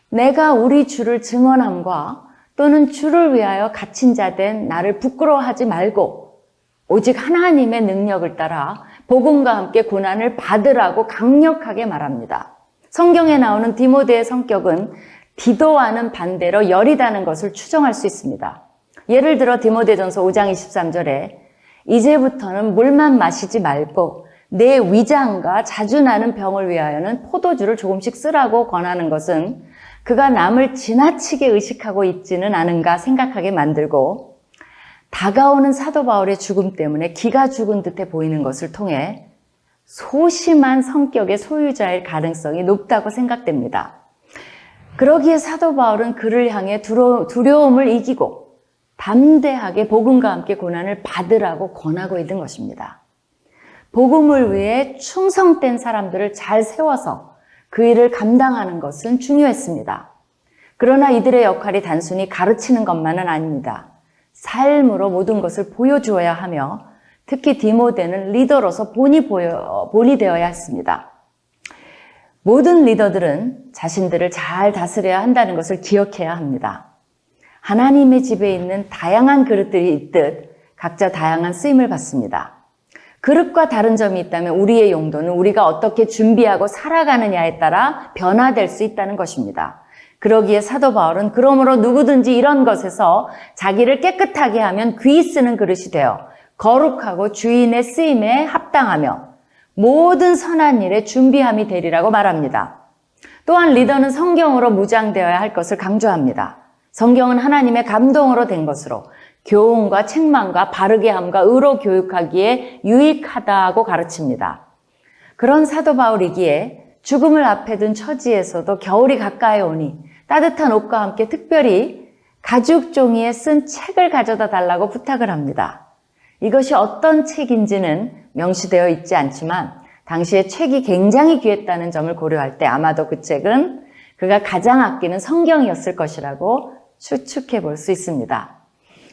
내가 우리 주를 증언함과 또는 주를 위하여 갇힌 자 된 나를 부끄러워하지 말고 오직 하나님의 능력을 따라 복음과 함께 고난을 받으라고 강력하게 말합니다. 성경에 나오는 디모데의 성격은 디도와는 반대로 여리다는 것을 추정할 수 있습니다. 예를 들어 디모데전서 5장 23절에 이제부터는 물만 마시지 말고 내 위장과 자주 나는 병을 위하여는 포도주를 조금씩 쓰라고 권하는 것은 그가 남을 지나치게 의식하고 있지는 않은가 생각하게 만들고, 다가오는 사도 바울의 죽음 때문에 기가 죽은 듯해 보이는 것을 통해 소심한 성격의 소유자일 가능성이 높다고 생각됩니다. 그러기에 사도 바울은 그를 향해 두려움을 이기고 담대하게 복음과 함께 고난을 받으라고 권하고 있는 것입니다. 복음을 위해 충성된 사람들을 잘 세워서 그 일을 감당하는 것은 중요했습니다. 그러나 이들의 역할이 단순히 가르치는 것만은 아닙니다. 삶으로 모든 것을 보여주어야 하며 특히 디모데는 리더로서 본이 되어야 했습니다. 모든 리더들은 자신들을 잘 다스려야 한다는 것을 기억해야 합니다. 하나님의 집에 있는 다양한 그릇들이 있듯 각자 다양한 쓰임을 받습니다. 그릇과 다른 점이 있다면 우리의 용도는 우리가 어떻게 준비하고 살아가느냐에 따라 변화될 수 있다는 것입니다. 그러기에 사도 바울은 그러므로 누구든지 이런 것에서 자기를 깨끗하게 하면 귀 쓰는 그릇이 되어 거룩하고 주인의 쓰임에 합당하며 모든 선한 일에 준비함이 되리라고 말합니다. 또한 리더는 성경으로 무장되어야 할 것을 강조합니다. 성경은 하나님의 감동으로 된 것으로 교훈과 책망과 바르게 함과 의로 교육하기에 유익하다고 가르칩니다. 그런 사도 바울이기에 죽음을 앞에 둔 처지에서도 겨울이 가까이 오니 따뜻한 옷과 함께 특별히 가죽 종이에 쓴 책을 가져다 달라고 부탁을 합니다. 이것이 어떤 책인지는 명시되어 있지 않지만 당시에 책이 굉장히 귀했다는 점을 고려할 때 아마도 그 책은 그가 가장 아끼는 성경이었을 것이라고 추측해 볼 수 있습니다.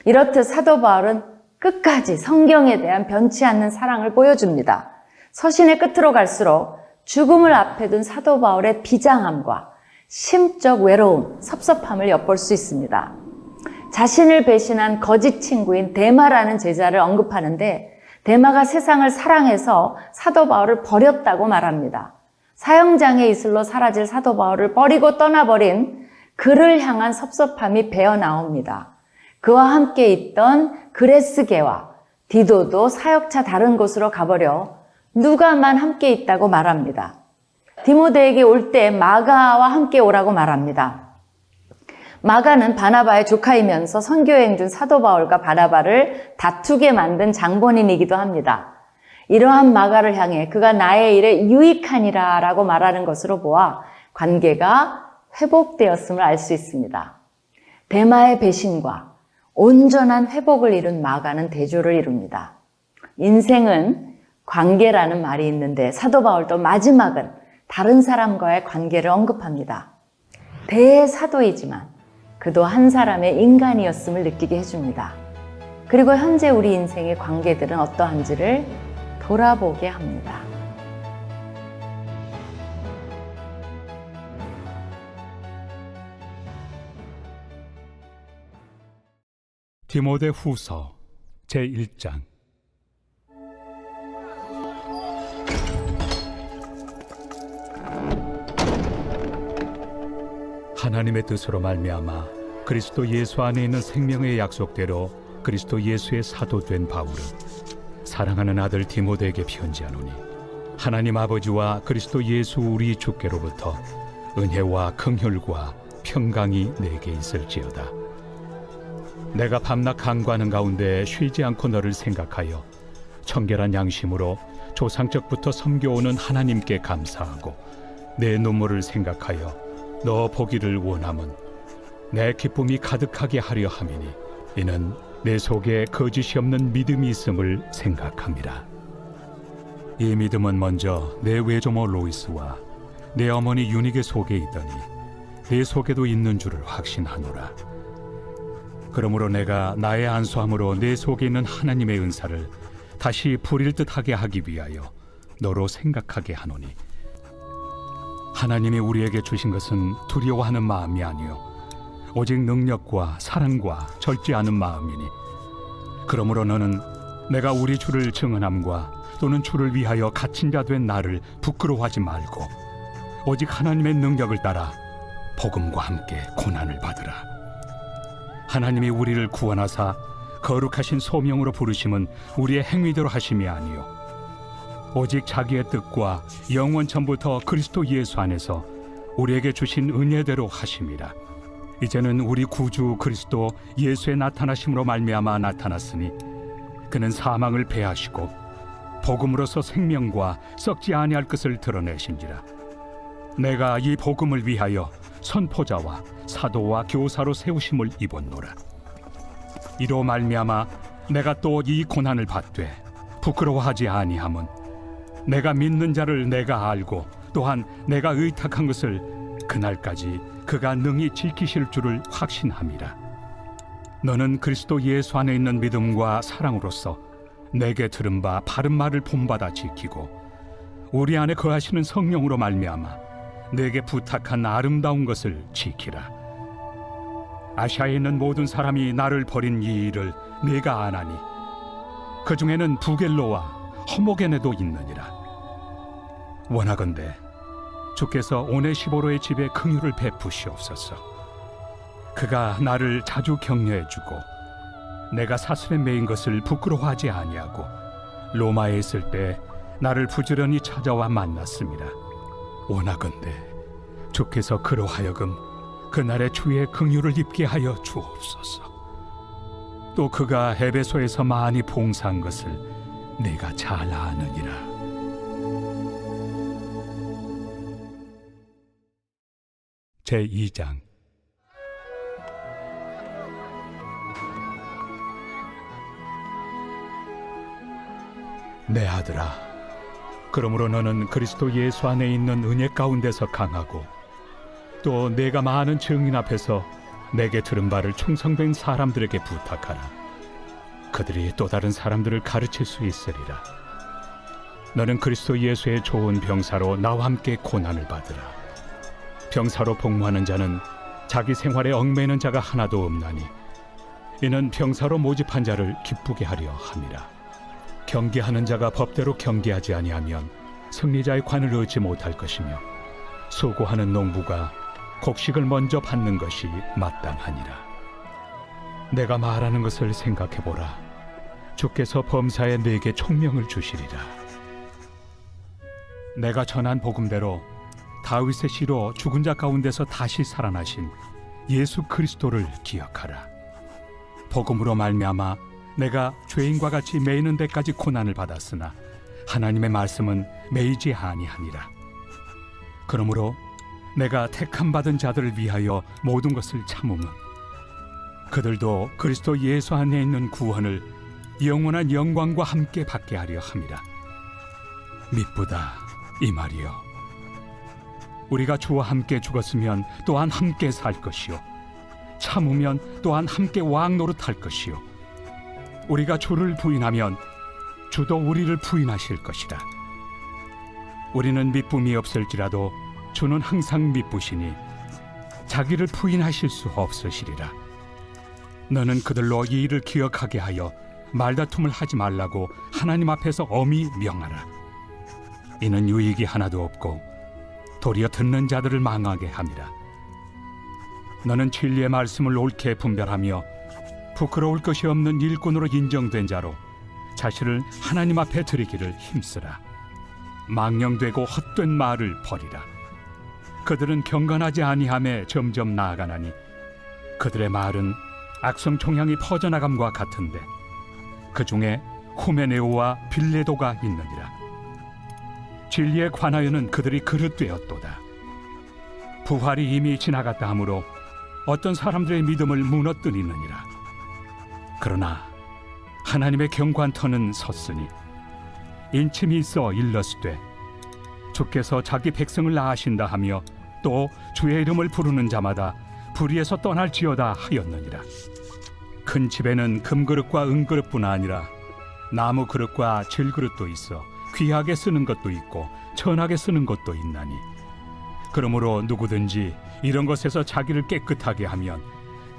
이렇듯 사도 바울은 끝까지 성경에 대한 변치 않는 사랑을 보여줍니다. 서신의 끝으로 갈수록 죽음을 앞에 둔 사도 바울의 비장함과 심적 외로움, 섭섭함을 엿볼 수 있습니다. 자신을 배신한 거짓 친구인 데마라는 제자를 언급하는데 데마가 세상을 사랑해서 사도 바울을 버렸다고 말합니다. 사형장의 이슬로 사라질 사도 바울을 버리고 떠나버린 그를 향한 섭섭함이 배어 나옵니다. 그와 함께 있던 그레스게와 디도도 사역차 다른 곳으로 가버려 누가만 함께 있다고 말합니다. 디모데에게 올 때 마가와 함께 오라고 말합니다. 마가는 바나바의 조카이면서 선교여행 중 사도 바울과 바나바를 다투게 만든 장본인이기도 합니다. 이러한 마가를 향해 그가 나의 일에 유익하니라 라고 말하는 것으로 보아 관계가 회복되었음을 알 수 있습니다. 데마의 배신과 온전한 회복을 이룬 마가는 대조를 이룹니다. 인생은 관계라는 말이 있는데 사도 바울도 마지막은 다른 사람과의 관계를 언급합니다. 대사도이지만 그도 한 사람의 인간이었음을 느끼게 해줍니다. 그리고 현재 우리 인생의 관계들은 어떠한지를 돌아보게 합니다. 디모데 후서 제1장. 하나님의 뜻으로 말미암아 그리스도 예수 안에 있는 생명의 약속대로 그리스도 예수의 사도된 바울은 사랑하는 아들 디모데에게 편지하노니 하나님 아버지와 그리스도 예수 우리 주께로부터 은혜와 긍휼과 평강이 내게 있을지어다. 내가 밤낮 간구하는 가운데 쉬지 않고 너를 생각하여 청결한 양심으로 조상적부터 섬겨오는 하나님께 감사하고 내 눈물을 생각하여 너 보기를 원함은 내 기쁨이 가득하게 하려 함이니 이는 내 속에 거짓이 없는 믿음이 있음을 생각함이라. 이 믿음은 먼저 내 외조모 로이스와 내 어머니 유니게 속에 있더니 내 속에도 있는 줄을 확신하노라. 그러므로 내가 나의 안수함으로 내 속에 있는 하나님의 은사를 다시 부릴 듯하게 하기 위하여 너로 생각하게 하노니 하나님이 우리에게 주신 것은 두려워하는 마음이 아니요 오직 능력과 사랑과 절제 않은 마음이니 그러므로 너는 내가 우리 주를 증언함과 또는 주를 위하여 갇힌 자 된 나를 부끄러워하지 말고 오직 하나님의 능력을 따라 복음과 함께 고난을 받으라. 하나님이 우리를 구원하사 거룩하신 소명으로 부르심은 우리의 행위대로 하심이 아니요 오직 자기의 뜻과 영원 전부터 그리스도 예수 안에서 우리에게 주신 은혜대로 하심이라. 이제는 우리 구주 그리스도 예수의 나타나심으로 말미암아 나타났으니 그는 사망을 패하시고 복음으로서 생명과 썩지 아니할 것을 드러내신지라. 내가 이 복음을 위하여 선포자와 사도와 교사로 세우심을 입었노라. 이로 말미암아 내가 또 이 고난을 받되 부끄러워하지 아니함은 내가 믿는 자를 내가 알고 또한 내가 의탁한 것을 그날까지 그가 능히 지키실 줄을 확신함이라. 너는 그리스도 예수 안에 있는 믿음과 사랑으로서 내게 들은 바 바른 말을 본받아 지키고 우리 안에 거하시는 성령으로 말미암아 내게 부탁한 아름다운 것을 지키라. 아시아에 있는 모든 사람이 나를 버린 이 일을 내가 아나니 그 중에는 부겔로와 허모게네도 있느니라. 원하건대 주께서 오네시보로의 집에 긍휼을 베푸시옵소서. 그가 나를 자주 격려해주고 내가 사슬에 매인 것을 부끄러워하지 아니하고 로마에 있을 때 나를 부지런히 찾아와 만났습니다. 원하건대 주께서 그로 하여금 그날의 주의 긍휼을 입게 하여 주옵소서. 또 그가 에베소에서 많이 봉사한 것을 내가 잘 아느니라. 제2장. 내 아들아, 그러므로 너는 그리스도 예수 안에 있는 은혜 가운데서 강하고 또 내가 많은 증인 앞에서 내게 들은 바를 충성된 사람들에게 부탁하라. 그들이 또 다른 사람들을 가르칠 수 있으리라. 너는 그리스도 예수의 좋은 병사로 나와 함께 고난을 받으라. 병사로 복무하는 자는 자기 생활에 얽매이는 자가 하나도 없나니 이는 병사로 모집한 자를 기쁘게 하려 함이라. 경계하는 자가 법대로 경계하지 아니하면 승리자의 관을 얻지 못할 것이며 수고하는 농부가 곡식을 먼저 받는 것이 마땅하니라. 내가 말하는 것을 생각해보라. 주께서 범사에 내게 총명을 주시리라. 내가 전한 복음대로 다윗의 씨로 죽은 자 가운데서 다시 살아나신 예수 그리스도를 기억하라. 복음으로 말미암아 내가 죄인과 같이 매이는 데까지 고난을 받았으나 하나님의 말씀은 매이지 아니하니라. 그러므로 내가 택함 받은 자들을 위하여 모든 것을 참음은 그들도 그리스도 예수 안에 있는 구원을 영원한 영광과 함께 받게 하려 함이라. 미쁘다 이 말이요. 우리가 주와 함께 죽었으면 또한 함께 살 것이요 참으면 또한 함께 왕 노릇할 것이요 우리가 주를 부인하면 주도 우리를 부인하실 것이다. 우리는 미쁨이 없을지라도 주는 항상 미쁘시니 자기를 부인하실 수 없으시리라. 너는 그들로 이 일을 기억하게 하여 말다툼을 하지 말라고 하나님 앞에서 엄히 명하라. 이는 유익이 하나도 없고 도리어 듣는 자들을 망하게 함이라. 너는 진리의 말씀을 옳게 분별하며 부끄러울 것이 없는 일꾼으로 인정된 자로 자신을 하나님 앞에 드리기를 힘쓰라. 망령되고 헛된 말을 버리라. 그들은 경건하지 아니함에 점점 나아가나니 그들의 말은 악성 총향이 퍼져나감과 같은데 그 중에 후메네오와 빌레도가 있느니라. 진리에 관하여는 그들이 그릇되었도다. 부활이 이미 지나갔다 하므로 어떤 사람들의 믿음을 무너뜨리느니라. 그러나 하나님의 경관터는 섰으니 인침이 있어 일렀으되 주께서 자기 백성을 낳으신다 하며 또 주의 이름을 부르는 자마다 불의에서 떠날지어다 하였느니라. 큰 집에는 금그릇과 은그릇뿐 아니라 나무 그릇과 질그릇도 있어 귀하게 쓰는 것도 있고 천하게 쓰는 것도 있나니 그러므로 누구든지 이런 것에서 자기를 깨끗하게 하면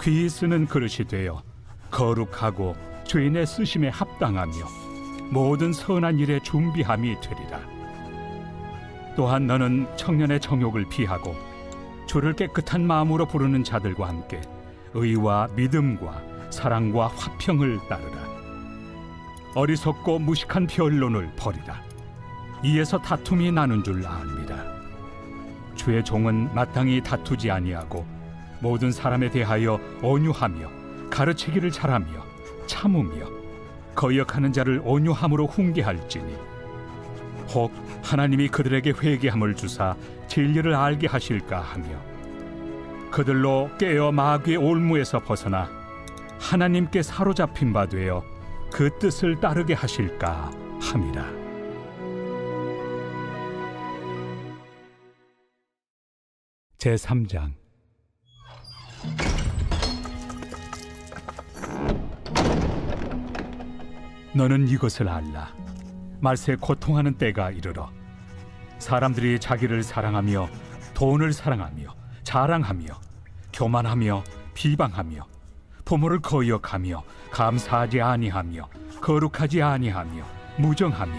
귀히 쓰는 그릇이 되어 거룩하고 주인의 쓰심에 합당하며 모든 선한 일에 준비함이 되리라. 또한 너는 청년의 정욕을 피하고 주를 깨끗한 마음으로 부르는 자들과 함께 의와 믿음과 사랑과 화평을 따르라. 어리석고 무식한 변론을 버리라. 이에서 다툼이 나는 줄 압니다. 주의 종은 마땅히 다투지 아니하고 모든 사람에 대하여 온유하며 가르치기를 잘하며 참으며 거역하는 자를 온유함으로 훈계할지니 혹 하나님이 그들에게 회개함을 주사 진리를 알게 하실까 하며 그들로 깨어 마귀의 올무에서 벗어나 하나님께 사로잡힌 바 되어 그 뜻을 따르게 하실까 함이라. 제3장. 너는 이것을 알라. 말세 고통하는 때가 이르러 사람들이 자기를 사랑하며 돈을 사랑하며 자랑하며 교만하며 비방하며 부모를 거역하며 감사하지 아니하며 거룩하지 아니하며 무정하며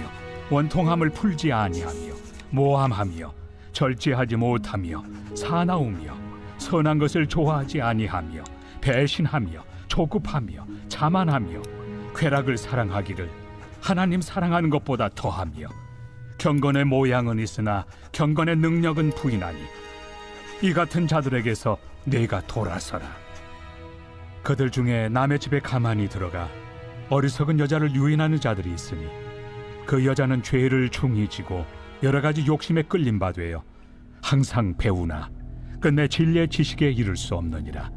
원통함을 풀지 아니하며 모함하며 절제하지 못하며 사나우며 선한 것을 좋아하지 아니하며 배신하며 조급하며 자만하며 쾌락을 사랑하기를 하나님 사랑하는 것보다 더하며 경건의 모양은 있으나 경건의 능력은 부인하니 이 같은 자들에게서 네가 돌아서라. 그들 중에 남의 집에 가만히 들어가 어리석은 여자를 유인하는 자들이 있으니 그 여자는 죄를 중히 지고 여러 가지 욕심에 끌린 바 되어 항상 배우나 끝내 진리의 지식에 이를 수 없느니라.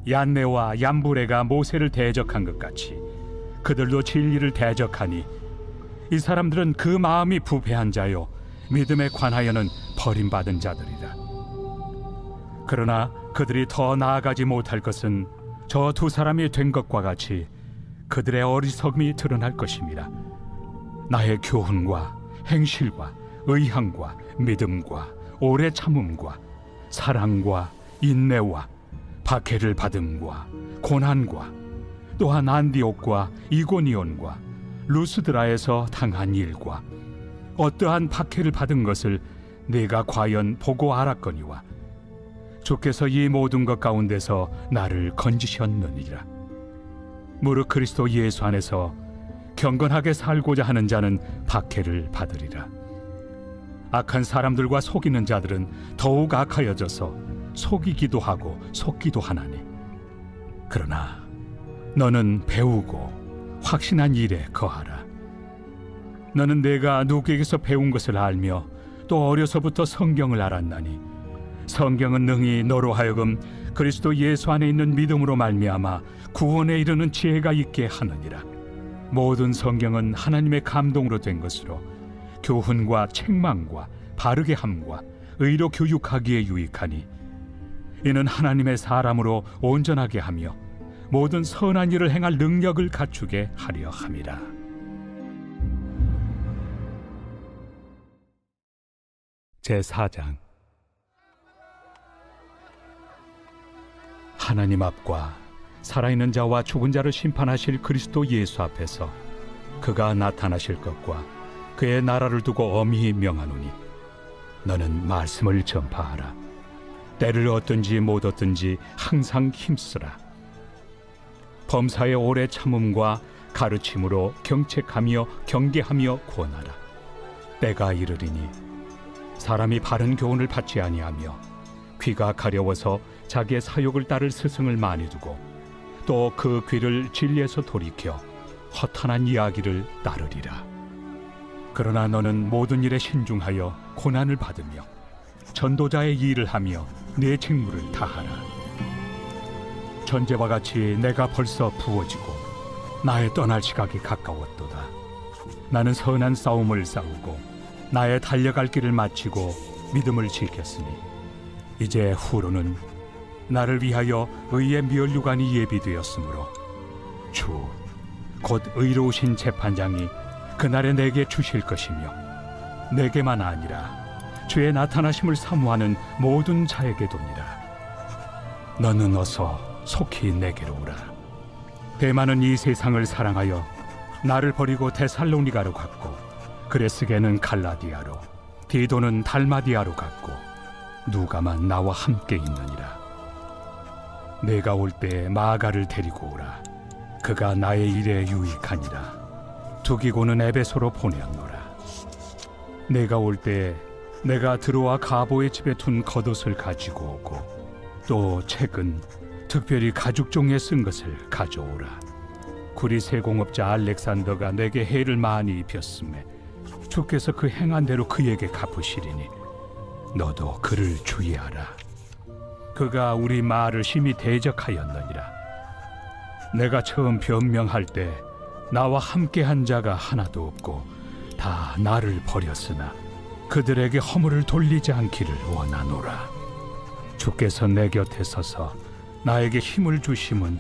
얀네와 얀부레가 모세를 대적한 것 같이 그들도 진리를 대적하니 이 사람들은 그 마음이 부패한 자요 믿음에 관하여는 버림받은 자들이라. 그러나 그들이 더 나아가지 못할 것은 저 두 사람이 된 것과 같이 그들의 어리석음이 드러날 것임이라. 나의 교훈과 행실과 의향과 믿음과 오래 참음과 사랑과 인내와 박해를 받음과 고난과 또한 안디옥과 이고니온과 루스드라에서 당한 일과 어떠한 박해를 받은 것을 네가 과연 보고 알았거니와 주께서 이 모든 것 가운데서 나를 건지셨느니라. 무릇 그리스도 예수 안에서 경건하게 살고자 하는 자는 박해를 받으리라. 악한 사람들과 속이는 자들은 더욱 악하여져서 속이기도 하고 속기도 하나니 그러나 너는 배우고 확신한 일에 거하라. 너는 내가 누구에게서 배운 것을 알며 또 어려서부터 성경을 알았나니 성경은 능히 너로 하여금 그리스도 예수 안에 있는 믿음으로 말미암아 구원에 이르는 지혜가 있게 하느니라. 모든 성경은 하나님의 감동으로 된 것으로 교훈과 책망과 바르게 함과 의로 교육하기에 유익하니 이는 하나님의 사람으로 온전하게 하며 모든 선한 일을 행할 능력을 갖추게 하려 함이라. 제4장. 하나님 앞과 살아있는 자와 죽은 자를 심판하실 그리스도 예수 앞에서 그가 나타나실 것과 그의 나라를 두고 엄히 명하노니 너는 말씀을 전파하라. 때를 얻든지 못 얻든지 항상 힘쓰라. 범사의 오래 참음과 가르침으로 경책하며 경계하며 권하라. 때가 이르리니 사람이 바른 교훈을 받지 아니하며 귀가 가려워서 자기의 사욕을 따를 스승을 많이 두고 또 그 귀를 진리에서 돌이켜 허탄한 이야기를 따르리라. 그러나 너는 모든 일에 신중하여 고난을 받으며 전도자의 일을 하며 내 직무를 다하라. 전제와 같이 내가 벌써 부어지고 나의 떠날 시각이 가까웠도다. 나는 선한 싸움을 싸우고 나의 달려갈 길을 마치고 믿음을 지켰으니 이제 후로는 나를 위하여 의의 면류관이 예비되었으므로 주 곧 의로우신 재판장이 그날에 내게 주실 것이며 내게만 아니라 주의 나타나심을 사모하는 모든 자에게 도니라. 너는 어서 속히 내게로 오라. 대만은 이 세상을 사랑하여 나를 버리고 데살로니가로 갔고 그레스게는 갈라디아로 디도는 달마디아로 갔고 누가만 나와 함께 있느니라. 내가 올 때 마가를 데리고 오라. 그가 나의 일에 유익하니라. 두기고는 에베소로 보내었노라. 내가 올 때 내가 드로아 가보의 집에 둔 겉옷을 가지고 오고 또 책은 특별히 가죽종에 쓴 것을 가져오라. 구리세 공업자 알렉산더가 내게 해를 많이 입혔음에 주께서 그 행한 대로 그에게 갚으시리니 너도 그를 주의하라. 그가 우리 말을 심히 대적하였느니라. 내가 처음 변명할 때 나와 함께한 자가 하나도 없고 다 나를 버렸으나 그들에게 허물을 돌리지 않기를 원하노라. 주께서 내 곁에 서서 나에게 힘을 주심은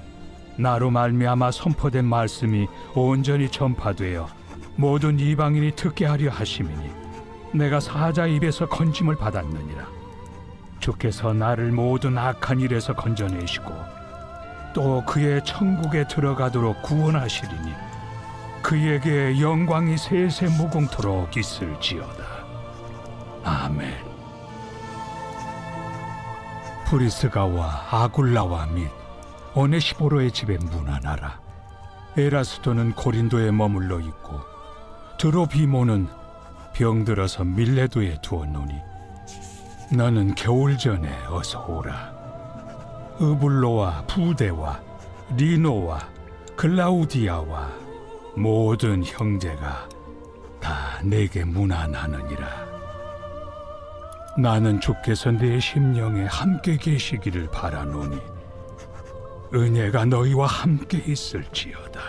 나로 말미암아 선포된 말씀이 온전히 전파되어 모든 이방인이 듣게 하려 하심이니 내가 사자 입에서 건짐을 받았느니라. 주께서 나를 모든 악한 일에서 건져내시고 또 그의 천국에 들어가도록 구원하시리니 그에게 영광이 세세 무궁토록 있을지어다. 아멘. 브리스가와 아굴라와 및 오네시보로의 집에 문안하라. 에라스도는 고린도에 머물러 있고 드로비모는 병들어서 밀레도에 두었노니 너는 겨울 전에 어서 오라. 으블로와 부데와 리노와 글라우디아와 모든 형제가 다 내게 문안하느니라. 나는 주께서 내 심령에 함께 계시기를 바라노니 은혜가 너희와 함께 있을지어다.